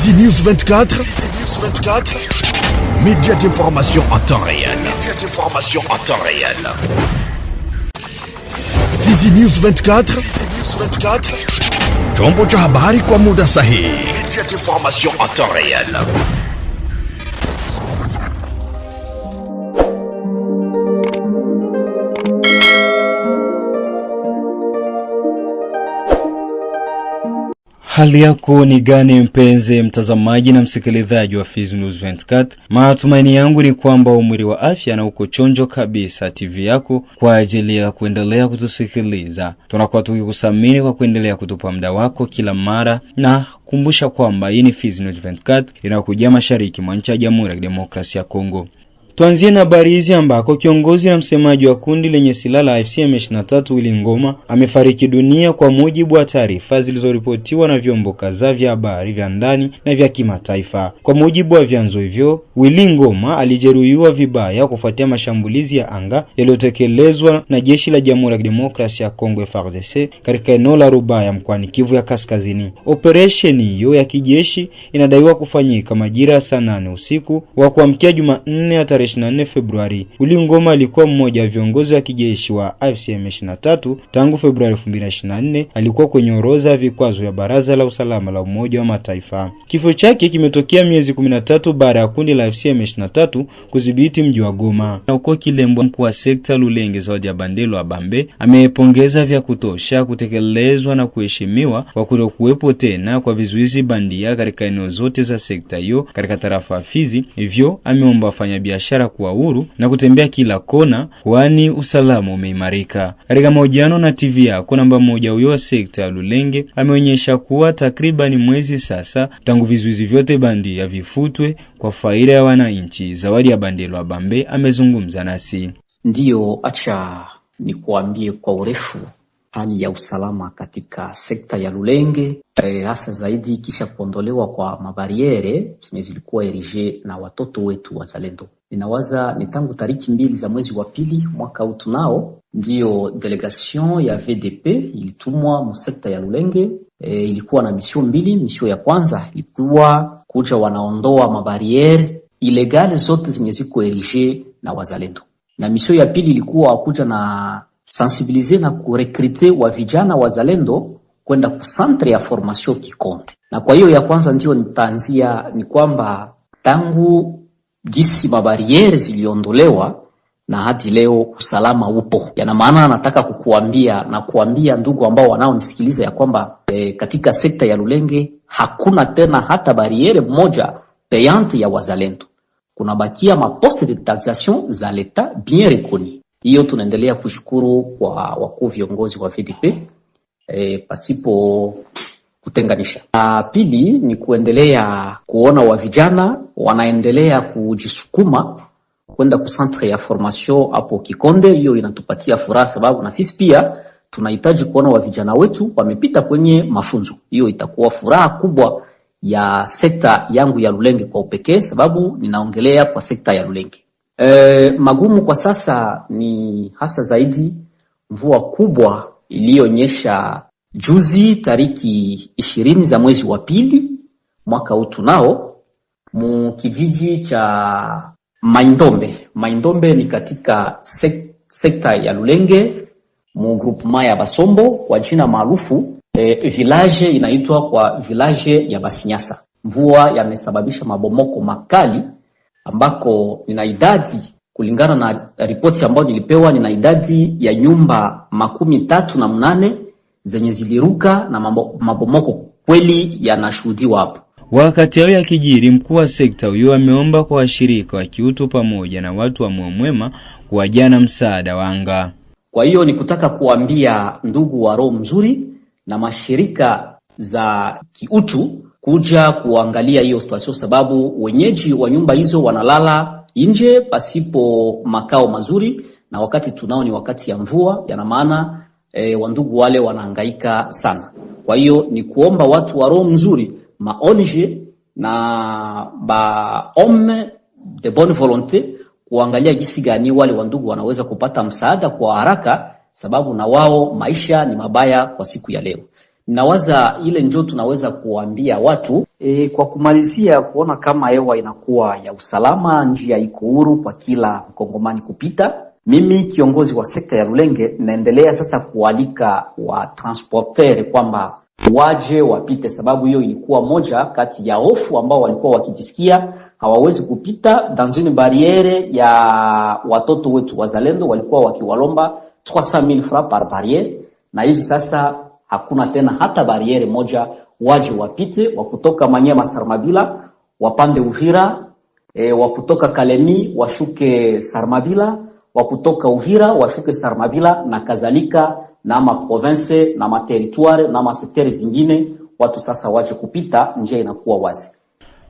Fizi News 24. Fizi News 24. Média d'information en temps réel. Média d'information en temps réel. Fizi News 24. Fizi News 24. Chombo cha habari kwa muda sahihi. Média d'information en temps réel. Hali yako ni gani mpenzi mtazamaji na msikilizaji wa Fizi News 24? Matumaini yangu ni kwamba umri wa afya na uko chonjo kabisa TV yako kwa ajili ya kuendelea kutusikiliza. Tunakuwa tukikusamini kwa kuendelea kutupa muda wako kila mara, na kumbusha kwamba hii ni Fizi News 24 inakujia mashariki mwa nchi ya Jamhuri ya Kidemokrasia ya Kongo. Tuanzie na habari hizi ambako kiongozi na msemaji wa kundi lenye silaha la AFC M23 Willy Ngoma amefariki dunia kwa mujibu wa taarifa zilizoripotiwa na vyombo kadhaa vya habari vya ndani na vya kimataifa. Kwa mujibu wa vyanzo hivyo, Willy Ngoma alijeruhiwa vibaya kufuatia mashambulizi ya anga yaliyotekelezwa na jeshi la Jamhuri ya Kidemokrasia ya Kongo FARDC katika eneo la Rubaya mkoani Kivu ya Kaskazini. Operation hiyo ya kijeshi inadaiwa kufanyika majira ya saa 8 usiku wa kuamkia Jumanne ya 24 Februari. Willy Ngoma alikuwa mmoja wa viongozi wa kijeshi wa AFC M23 tangu Februari 2024. Alikuwa kwenye orodha ya vikwazo ya Baraza la Usalama la Umoja wa Mataifa. Kifo chake kimetokea miezi 13 baada ya kundi la AFC M23 kudhibiti mji wa Goma. Na uko Kilembo, mkuu wa sekta Lulenge Zawadi ya Bandelo Abambe amepongeza vya kutosha kutekelezwa na kuheshimiwa kwa kutokuwepo tena kwa vizuizi bandia katika eneo zote za sekta hiyo katika tarafa Fizi. Hivyo ameomba wafanyabiashara kuwa huru na kutembea kila kona, kwani usalama umeimarika. Katika mahojiano na TV yako namba moja, huyo wa sekta Lulenge ameonyesha kuwa takriban mwezi sasa tangu vizuizi vyote bandia vifutwe kwa faida ya wananchi. Zawadi ya Bandelo Abambe amezungumza nasi. Ndiyo, acha nikuambie kwa urefu hali ya usalama katika sekta ya Lulenge, hasa zaidi kisha kuondolewa kwa mabariere zenye zilikuwa erige na watoto wetu wazalendo. Ninawaza ni tangu tariki 2 za mwezi wa pili mwaka huu tunao ndio delegation ya VDP ilitumwa mu sekta ya Lulenge. Ilikuwa na mission 2. Mission ya kwanza ilikuwa kuja wanaondoa mabariere ilegale zote zenye ziko erige na wazalendo, na mission ya pili ilikuwa kuja na sensibiliser na kurekrute wa vijana wazalendo kwenda ku centre ya formation Kikonde. Na kwa hiyo ya kwanza ndio nitaanzia ni kwamba tangu jinsi mabariere ziliondolewa na hadi leo usalama upo. Yana maana nataka kukuambia na kuambia ndugu ambao wanaonisikiliza ya kwamba katika sekta ya Lulenge hakuna tena hata bariere moja payante ya wazalendo. Kuna bakia maposte de taxation za l'etat bien reconnu. Hiyo tunaendelea kushukuru kwa wakuu viongozi wa VDP pasipo kutenganisha. Pili ni kuendelea kuona wa vijana wanaendelea kujisukuma kwenda ku centre ya formation hapo Kikonde. Hiyo inatupatia furaha sababu na sisi pia tunahitaji kuona wa vijana wetu wamepita kwenye mafunzo. Hiyo itakuwa furaha kubwa ya sekta yangu ya Lulenge kwa upekee, sababu ninaongelea kwa sekta ya Lulenge. Magumu kwa sasa ni hasa zaidi mvua kubwa iliyonyesha juzi tariki 20 za mwezi wa pili mwaka huu tunao mu kijiji cha Maindombe. Maindombe ni katika sekta ya Lulenge mu groupement ya Basombo kwa jina maarufu. Village inaitwa kwa village ya Basinyasa. Mvua yamesababisha mabomoko makali ambako nina idadi kulingana na ripoti ambayo nilipewa, nina idadi ya nyumba 38 zenye ziliruka na mabomoko kweli yanashuhudiwa hapo. Wakati hao ya kijiri, mkuu wa sekta huyo ameomba kwa washirika wa kiutu pamoja na watu wa mwema kuwajana msaada wanga. Kwa hiyo ni kutaka kuambia ndugu wa roho mzuri na mashirika za kiutu kuja kuangalia hiyo situation, sababu wenyeji wa nyumba hizo wanalala nje pasipo makao mazuri, na wakati tunao ni wakati ya mvua. Yana maana wandugu wale wanahangaika sana. Kwa hiyo ni kuomba watu wa roho mzuri, maonje na ba homme de bonne volonté kuangalia jinsi gani wale wandugu wanaweza kupata msaada kwa haraka, sababu na wao maisha ni mabaya kwa siku ya leo. Nawaza ile ndio tunaweza kuambia watu kwa kumalizia, kuona kama hewa inakuwa ya usalama, njia iko huru kwa kila mkongomani kupita. Mimi kiongozi wa sekta ya Lulenge naendelea sasa kualika wa transporter kwamba waje wapite, sababu hiyo ilikuwa moja kati ya hofu ambao walikuwa wakijisikia hawawezi kupita dans une barriere ya watoto wetu wazalendo, walikuwa wakiwalomba 300,000 francs par barriere, na hivi sasa hakuna tena hata barriere moja. Waje wapite, wakutoka Manyema Sarmabila wapande Uvira, wakutoka Kalemi washuke Sarmabila, wakutoka Uvira washuke Sarmabila na kadhalika, na ma province na ma territoire na ma secteurs zingine. Watu sasa waje kupita, njia inakuwa wazi.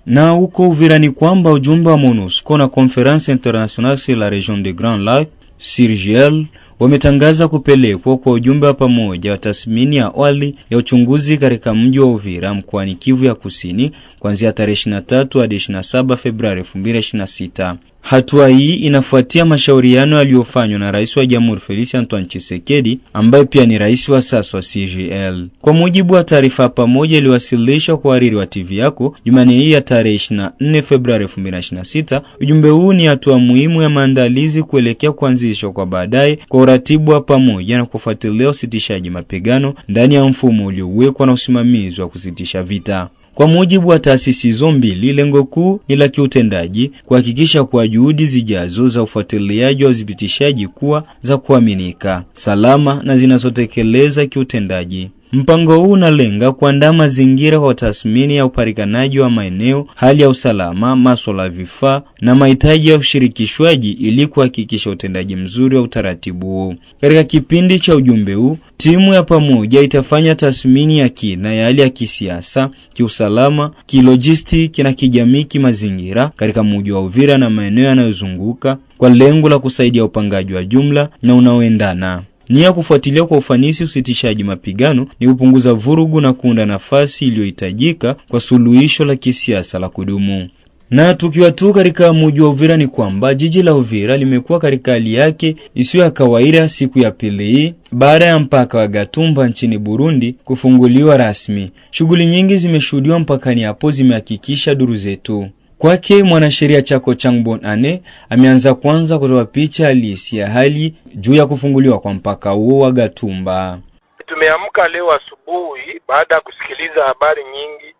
Na huko Uvira ni kwamba ujumbe wa MONUSCO na Conference Internationale sur la Région des Grands Lacs CIRGL wametangaza kupelekwa kwa ujumbe wa pamoja wa tathmini ya awali ya uchunguzi katika mji wa Uvira mkoani Kivu ya Kusini kuanzia tarehe 23 hadi 27 Februari 2026. Hatua hii inafuatia mashauriano yaliyofanywa na Rais wa Jamhuri Felix Antoine Tshisekedi ambaye pia ni rais wa sasa wa CIRGL. Kwa mujibu wa taarifa pamoja iliyowasilishwa kwa hariri wa TV yako Jumanne hii ya tarehe 24 Februari 2026, ujumbe huu ni hatua muhimu ya maandalizi kuelekea kuanzishwa kwa baadaye kwa uratibu wa pamoja na kufuatilia usitishaji mapigano ndani ya mfumo uliowekwa na usimamizi wa kusitisha vita. Kwa mujibu wa taasisi hizo mbili, lengo kuu ni la kiutendaji kuhakikisha kwa juhudi zijazo za ufuatiliaji wa udhibitishaji kuwa za kuaminika, salama na zinazotekeleza kiutendaji. Mpango huu unalenga kuandaa mazingira kwa tathmini ya upatikanaji wa maeneo, hali ya usalama, masuala ya vifaa na mahitaji ya ushirikishwaji ili kuhakikisha utendaji mzuri wa utaratibu huu. Katika kipindi cha ujumbe huu, timu ya pamoja itafanya tathmini ya kina ya hali ya kisiasa, kiusalama, kilojistiki na kijamii kimazingira katika mji wa Uvira na maeneo yanayozunguka kwa lengo la kusaidia upangaji wa jumla na unaoendana. Nia kufuatilia kwa ufanisi usitishaji mapigano ni kupunguza vurugu na kuunda nafasi iliyohitajika kwa suluhisho la kisiasa la kudumu. Na tukiwa tu katika mji wa Uvira ni kwamba jiji la Uvira limekuwa katika hali yake isiyo ya kawaida siku ya pili baada ya mpaka wa Gatumba nchini Burundi kufunguliwa rasmi. Shughuli nyingi zimeshuhudiwa mpakani hapo, zimehakikisha duru zetu. Kwake mwanasheria Chako Changbon Ane ameanza kwanza kutoa picha halisi ya hali juu ya kufunguliwa kwa mpaka huo wa Gatumba. Tumeamka leo asubuhi baada ya kusikiliza habari nyingi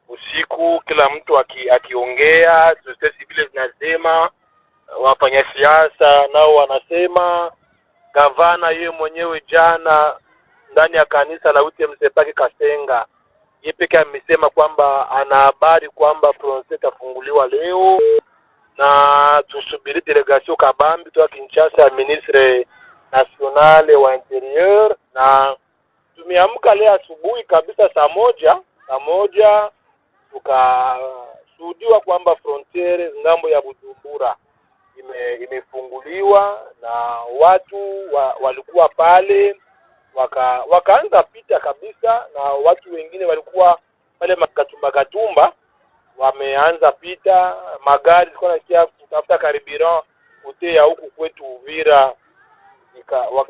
usiku, kila mtu akiongea, sisi vile zinasema, wafanya siasa nao wanasema, gavana yeye mwenyewe jana ndani ya kanisa la UTMC Paki Kasenga yeye peke amesema kwamba ana habari kwamba frontiere itafunguliwa leo, na tusubiri delegation kabambi toka Kinshasa, ministre nationale wa interieur. Na tumeamka leo asubuhi kabisa saa moja tukashuhudiwa kwamba frontiere ngambo ya Bujumbura imefunguliwa, na watu walikuwa pale wakaanza pita kabisa, na watu wengine walikuwa pale Gatumba wameanza pita, magari zilikuwa nakia kutafuta karibira kutea huku kwetu Uvira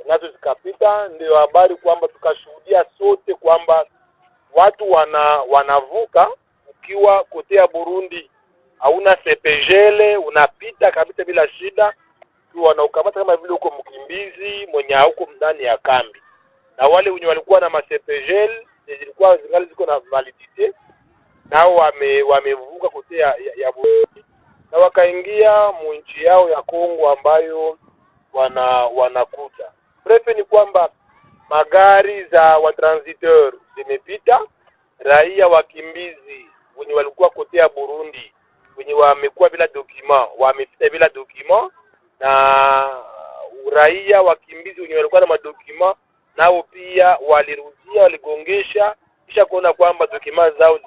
nazo zikapita. Ndio habari kwamba tukashuhudia sote kwamba watu wanavuka ukiwa kotea Burundi, hauna sepejele, unapita kabisa bila shida, tu wanaukamata kama vile uko mkimbizi mwenye huko ndani ya kambi. Na wale wenye walikuwa na masepejel zilikuwa zingali ziko na validite, nao wamevuka kotea ya Burundi na wakaingia mwinchi yao ya Kongo ambayo wanakuta. Prefe ni kwamba magari za watransiteur zimepita, raia wakimbizi wenye walikuwa kotea Burundi wenye wamekuwa bila document wamepita bila document, na raia wakimbizi wenye walikuwa na madokuma nao pia walirudia, waligongesha kisha kuona kwamba document zao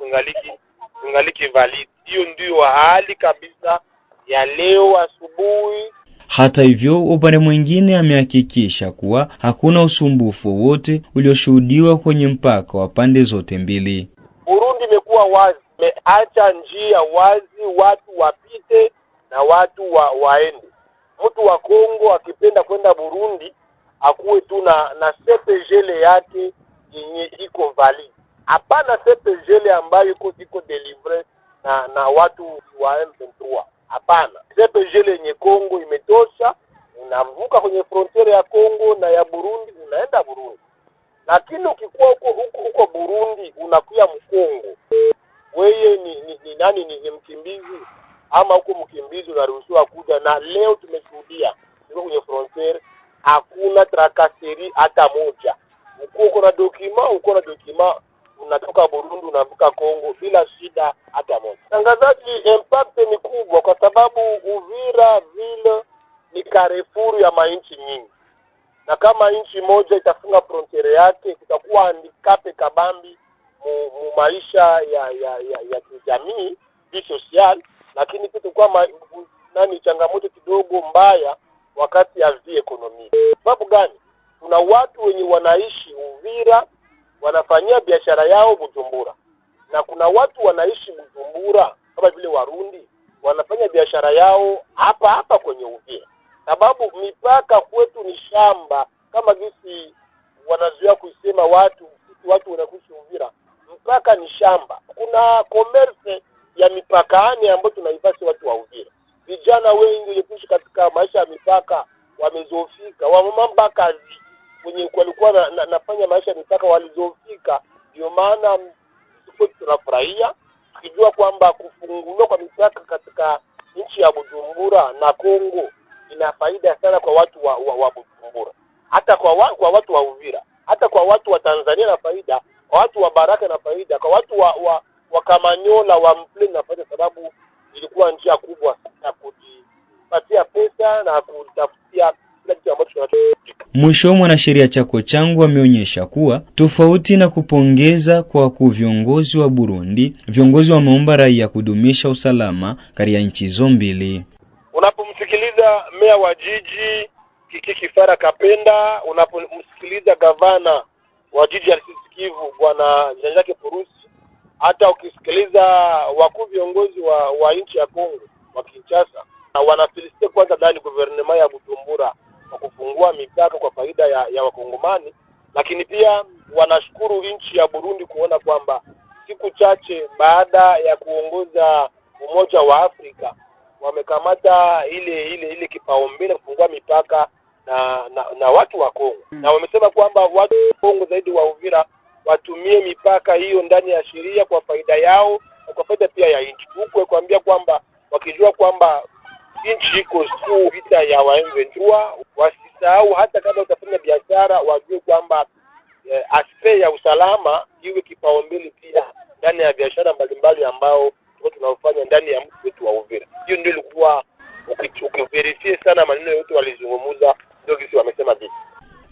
zingaliki valid. Hiyo ndio hali kabisa ya leo asubuhi. Hata hivyo, upande mwingine amehakikisha kuwa hakuna usumbufu wowote ulioshuhudiwa kwenye mpaka wa pande zote mbili. Burundi imekuwa wazi, imeacha njia wazi, watu wapite na watu waende. Mtu wa Kongo akipenda kwenda Burundi akuwe tu na CPGL yake yenye iko valid. Hapana CPGL ambayo iko deliver na watu wa M23. Hapana. CPGL yenye Kongo imetosha, unavuka kwenye frontiere ya Kongo na ya Burundi, unaenda Burundi. Lakini ukikuwa huko Burundi unakuya Mkongo, wewe ni nani? Ni mkimbizi ama huko mkimbizi unaruhusiwa kuja? Na leo tumeshuhudia kwenye frontiere hakuna trakaseri hata moja. Uko na dokima unatoka Burundi unavuka Kongo bila shida hata moja. Tangazaji, impact ni kubwa kwa sababu Uvira vile ni Carrefour ya mainchi nyingi. Na kama nchi moja itafunga frontiere yake, kutakuwa handicap kabambi mu maisha ya kijamii, social, lakini kutakuwa changamoto kidogo mbaya wakati ya economy. Sababu gani? Kuna watu wenye wanaishi Uvira wanafanyia biashara yao Bujumbura, na kuna watu wanaishi Bujumbura kama vile Warundi wanafanya biashara yao hapa kwenye Uvira. Sababu mipaka kwetu ni shamba, kama gisi wanazoea kusema watu wanakuishi Uvira, mpaka ni shamba. Kuna commerce ya mipakani ambayo tunaifasi watu wa Uvira. Vijana wengi walikuishi katika maisha ya mipaka wamezofika, wamama kazi wenye walikuwa nafanya maisha ya mipaka walizofika. Ndio maana tunafurahia tukijua kwamba kufunguliwa kwa mipaka katika nchi ya Bujumbura na Kongo ina faida sana kwa watu wa Bujumbura, hata kwa watu wa Uvira, hata kwa watu wa Tanzania na faida, kwa watu wa Baraka na faida, kwa watu wa Kamanyola wa Mplin na faida, sababu ilikuwa njia kubwa ya kujipatia pesa na kutafutia kila kitu ambacho tunachotaka. Mwisho, mwanasheria Chako Changu ameonyesha kuwa tofauti na kupongeza kwa viongozi wa Burundi, viongozi wameomba raia kudumisha usalama katika nchi hizo mbili. Unapomsikiliza meya wa jiji Kiki Fara Kapenda, unapomsikiliza gavana wa jiji ya Kivu Bwana Jean-Jacques Purusi, hata ukisikiliza wakuu viongozi wa nchi ya Kongo wa Kinshasa, wanafelicite kwanza ndani gouvernement ya Bujumbura kwa kufungua mipaka kwa faida ya Wakongomani, lakini pia wanashukuru nchi ya Burundi kuona kwamba siku chache baada ya kuongoza Umoja wa Afrika wamekamata ile kipaumbele kufungua mipaka na watu wa Kongo. Na wamesema kwamba watu wa Kongo zaidi wa Uvira watumie mipaka hiyo ndani ya sheria kwa faida yao na kwa faida pia ya nchi. Huko kuambia kwamba wakijua kwamba nchi iko sio vita ya M23, wasisahau hata kama utafanya biashara wajue kwamba aspect ya usalama iwe kipaumbele pia ndani ya biashara mbalimbali ambao tunafanya ndani ya mji wetu wa Uvira. Hiyo ndio ilikuwa ukiverifie sana maneno yote walizungumza, ndio kisi wamesema vipi.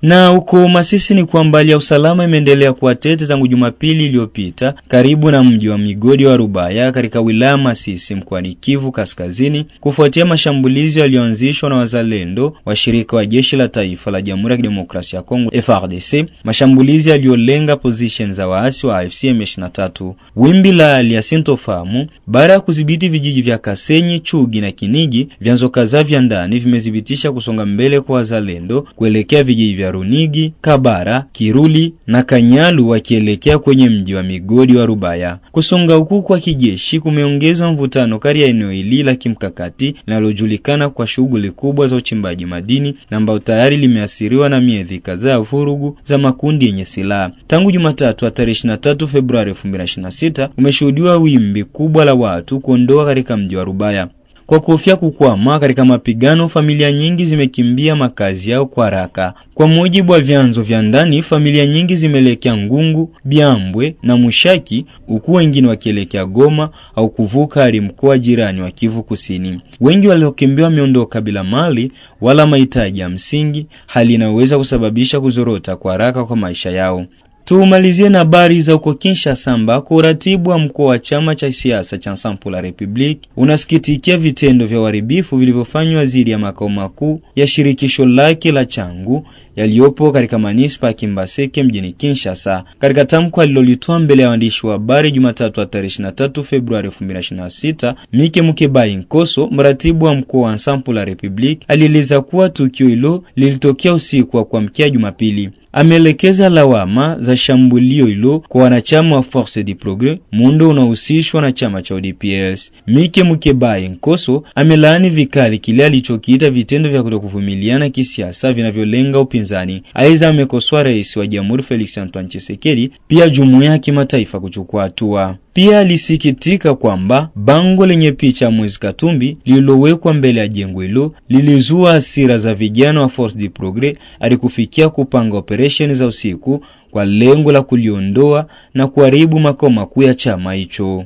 Na huko Masisi ni kwamba hali ya usalama imeendelea kuwa tete tangu Jumapili iliyopita karibu na mji wa Migodi wa Rubaya katika wilaya Masisi mkoani Kivu Kaskazini, kufuatia mashambulizi yaliyoanzishwa na wazalendo washirika wa jeshi la taifa la Jamhuri ya Kidemokrasia ya Kongo FARDC, mashambulizi yaliyolenga position za waasi wa AFC M23. Wimbi la hali ya sintofahamu baada ya kudhibiti vijiji vya Kasenyi, Chugi na Kinigi, vyanzo kadhaa vya ndani vimethibitisha kusonga mbele kwa wazalendo kuelekea vijiji vya Runigi, Kabara, Kiruli na Kanyalu wakielekea kwenye mji wa Migodi wa Rubaya. Kusonga huku kwa kijeshi kumeongeza mvutano kati ya eneo hili la kimkakati linalojulikana kwa shughuli kubwa za uchimbaji madini na ambao tayari limeathiriwa na miezi kadhaa ya vurugu za makundi yenye silaha. Tangu Jumatatu tarehe 23 Februari 2026 umeshuhudiwa wimbi kubwa la watu kuondoka katika mji wa Rubaya. Kwa kuhofia kukwama katika mapigano, familia nyingi zimekimbia makazi yao kwa haraka. Kwa mujibu wa vyanzo vya ndani, familia nyingi zimelekea Ngungu, Biambwe na Mushaki, huku wengine wakielekea Goma au kuvuka hadi mkoa jirani wa Kivu Kusini. Wengi waliokimbia wameondoka bila mali wala mahitaji ya msingi, hali inayoweza kusababisha kuzorota kwa haraka kwa maisha yao. Tumalizie na habari za uko Kinshasa ambako uratibu wa mkoa wa chama cha siasa cha Ensemble pour la République unasikitikia vitendo vya uharibifu vilivyofanywa dhidi ya makao makuu ya shirikisho lake la Changu yaliyopo katika manispa ya Kimbaseke mjini Kinshasa. Katika tamko alilolitoa mbele ya waandishi wa habari Jumatatu tarehe 23 Februari 2026, Mike Mukebai Nkoso, mratibu wa mkoa wa Ensemble pour la République, alieleza kuwa tukio hilo lilitokea usiku wa kuamkia Jumapili. ameelekeza lawama za shambulio hilo kwa wanachama wa Force du Progrès, muundo unahusishwa na chama cha UDPS. Mike Mukebaye Nkoso amelaani vikali kile alichokiita vitendo vya kutokuvumiliana kisiasa vinavyolenga upinzani. Aidha amekosoa rais wa Jamhuri Felix Antoine Tshisekedi pia jumuiya ya kimataifa kuchukua hatua. Pia alisikitika kwamba bango lenye picha Moise Katumbi lililowekwa mbele ya jengo hilo lilizua hasira za vijana wa Force du Progrès alikufikia kupanga operation za usiku kwa lengo la kuliondoa na kuharibu makao makuu ya chama hicho.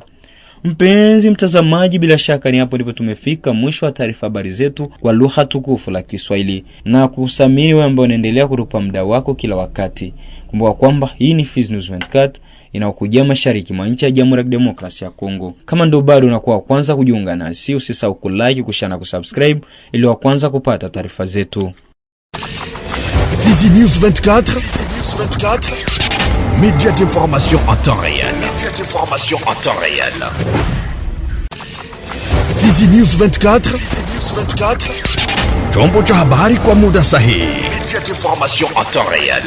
Mpenzi mtazamaji, bila shaka ni hapo ndipo tumefika mwisho wa taarifa habari zetu kwa lugha tukufu la Kiswahili, na kusamini wewe ambao unaendelea kutupa muda wako kila wakati. Kumbuka kwamba hii ni Fizi News 24 inaokujia mashariki mwa nchi ya Jamhuri ya Kidemokrasia ya Kongo. Kama ndo bado unakuwa kwanza kujiunga nasi, usisahau kulike, kushare na kusubscribe ili wa kwanza kupata taarifa zetu. Fizi News 24, média d'information en temps réel. Média d'information en temps réel. Fizi News 24, chombo cha habari kwa muda sahihi. Média d'information en temps réel.